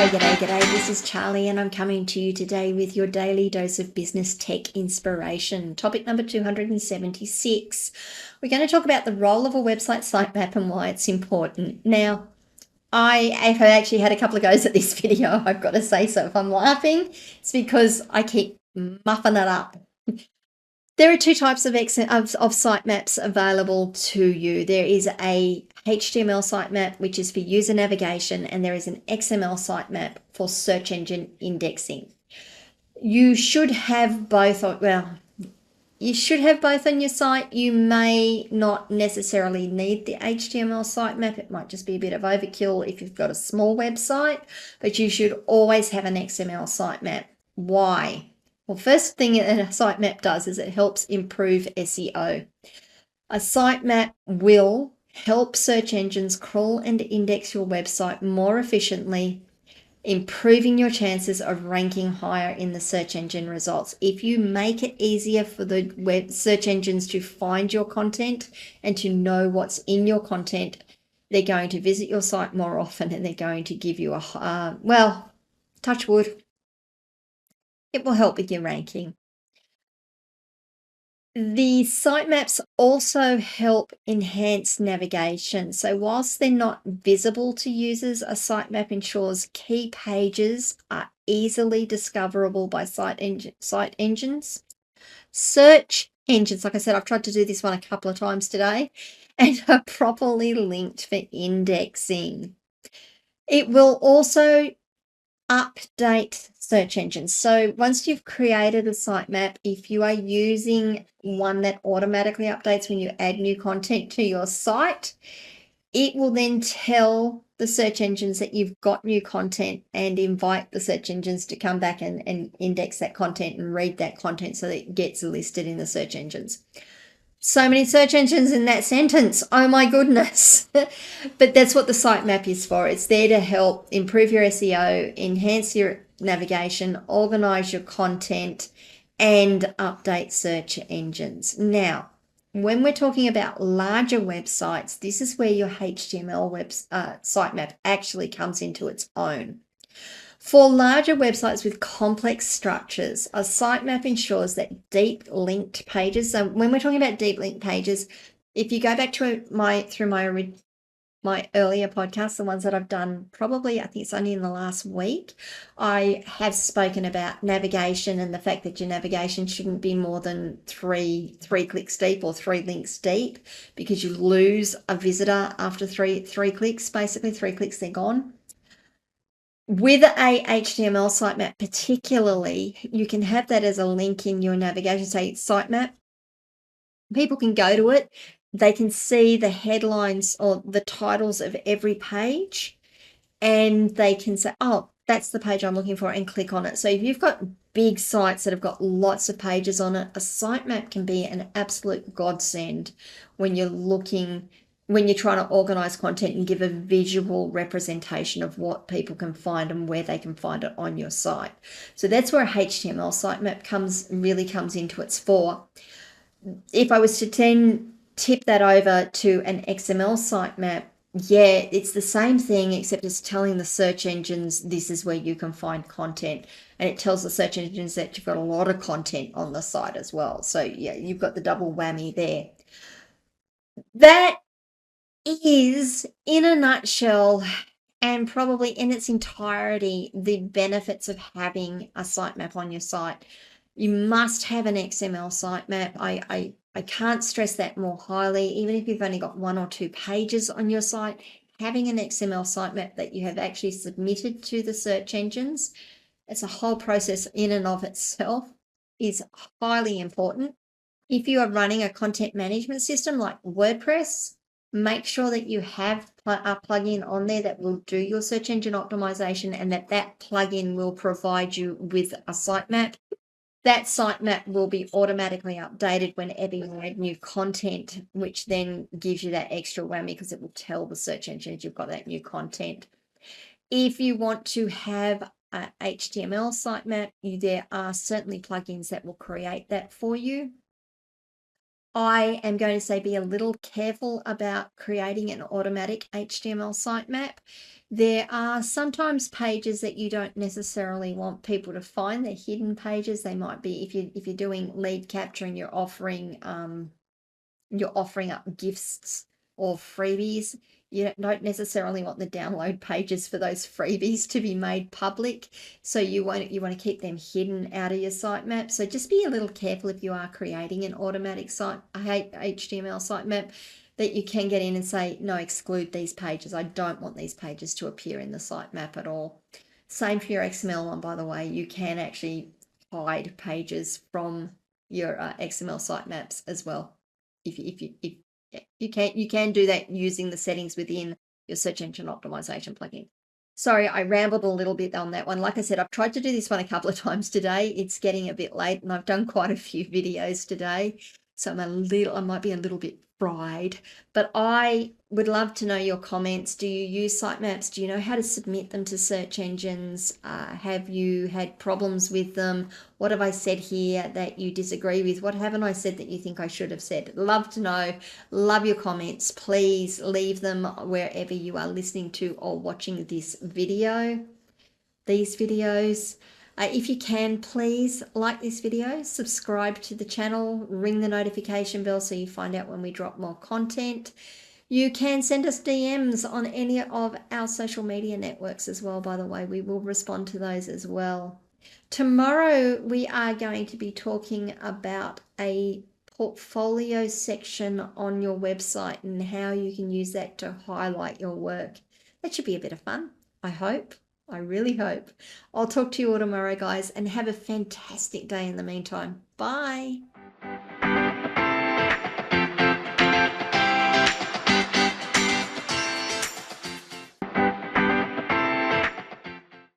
G'day. This is Charlie, and I'm coming to you today with your daily dose of business tech inspiration. Topic number 276. We're going to talk about the role of a website sitemap and why it's important. Now, I have actually had a couple of goes at this video, I've got to say, so if I'm laughing, it's because I keep muffing it up. There are two types of sitemaps available to you. There is a HTML sitemap, which is for user navigation, and there is an XML sitemap for search engine indexing. You should have both. You should have both on your site. You may not necessarily need the HTML sitemap. It might just be a bit of overkill if you've got a small website, but you should always have an XML sitemap. Why? Well, first thing a sitemap does is it helps improve SEO. A sitemap will help search engines crawl and index your website more efficiently, improving your chances of ranking higher in the search engine results. If you make it easier for the search engines to find your content and to know what's in your content, they're going to visit your site more often, and they're going to give you a, touch wood, it will help with your ranking. The sitemaps also help enhance navigation. So whilst they're not visible to users, a sitemap ensures key pages are easily discoverable by site engines. Search engines, like I said, I've tried to do this one a couple of times today, and are properly linked for indexing. It will also update search engines. So once you've created a sitemap, if you are using one that automatically updates when you add new content to your site, it will then tell the search engines that you've got new content and invite the search engines to come back and index that content and read that content so that it gets listed in the search engines. So many search engines in that sentence. Oh my goodness. But that's what the sitemap is for. It's there to help improve your SEO, enhance your navigation, organize your content, and update search engines. Now, when we're talking about larger websites, this is where your HTML sitemap actually comes into its own. For larger websites with complex structures, a sitemap ensures that deep linked pages, so when we're talking about deep linked pages, if you go back to my earlier podcasts, the ones that I've done, probably, I think it's only in the last week, I have spoken about navigation and the fact that your navigation shouldn't be more than three clicks deep or 3 links deep, because you lose a visitor after three clicks. Basically 3 clicks, they're gone. With a HTML sitemap particularly, you can have that as a link in your navigation, say sitemap. People can go to it. They can see the headlines or the titles of every page, and they can say, oh, that's the page I'm looking for, and click on it. So if you've got big sites that have got lots of pages on it, a sitemap can be an absolute godsend when you're trying to organize content and give a visual representation of what people can find and where they can find it on your site. So that's where a HTML sitemap really comes into its fore. If I was to then tip that over to an XML sitemap, yeah, it's the same thing, except it's telling the search engines this is where you can find content, and it tells the search engines that you've got a lot of content on the site as well. So yeah, you've got the double whammy there. That is, in a nutshell, and probably in its entirety, the benefits of having a sitemap on your site. You must have an XML sitemap. I can't stress that more highly. Even if you've only got 1 or 2 pages on your site, having an XML sitemap that you have actually submitted to the search engines, it's a whole process in and of itself, is highly important. If you are running a content management system like WordPress, make sure that you have a plugin on there that will do your search engine optimization, and that plugin will provide you with a sitemap. That sitemap will be automatically updated whenever you add new content, which then gives you that extra whammy because it will tell the search engines you've got that new content. If you want to have a HTML sitemap, there are certainly plugins that will create that for you. I am going to say be a little careful about creating an automatic HTML sitemap. There are sometimes pages that you don't necessarily want people to find. They're hidden pages. They might be if you're doing lead capture and you're offering up gifts or freebies. You don't necessarily want the download pages for those freebies to be made public. So you want to keep them hidden out of your sitemap. So just be a little careful if you are creating an automatic HTML sitemap, that you can get in and say, no, exclude these pages. I don't want these pages to appear in the sitemap at all. Same for your XML one, by the way. You can actually hide pages from your XML sitemaps as well. If you can do that using the settings within your search engine optimization plugin. Sorry, I rambled a little bit on that one. Like I said, I've tried to do this one a couple of times today. It's getting a bit late and I've done quite a few videos today. So I might be a little bit fried, but I would love to know your comments. Do you use sitemaps? Do you know how to submit them to search engines? Have you had problems with them? What have I said here that you disagree with? What haven't I said that you think I should have said? Love to know. Love your comments. Please leave them wherever you are listening to or watching this video, these videos. If you can, please like this video, subscribe to the channel, ring the notification bell so you find out when we drop more content. You can send us DMs on any of our social media networks as well, by the way. We will respond to those as well. Tomorrow we are going to be talking about a portfolio section on your website and how you can use that to highlight your work. That should be a bit of fun, I hope. I really hope. I'll talk to you all tomorrow, guys, and have a fantastic day in the meantime. Bye.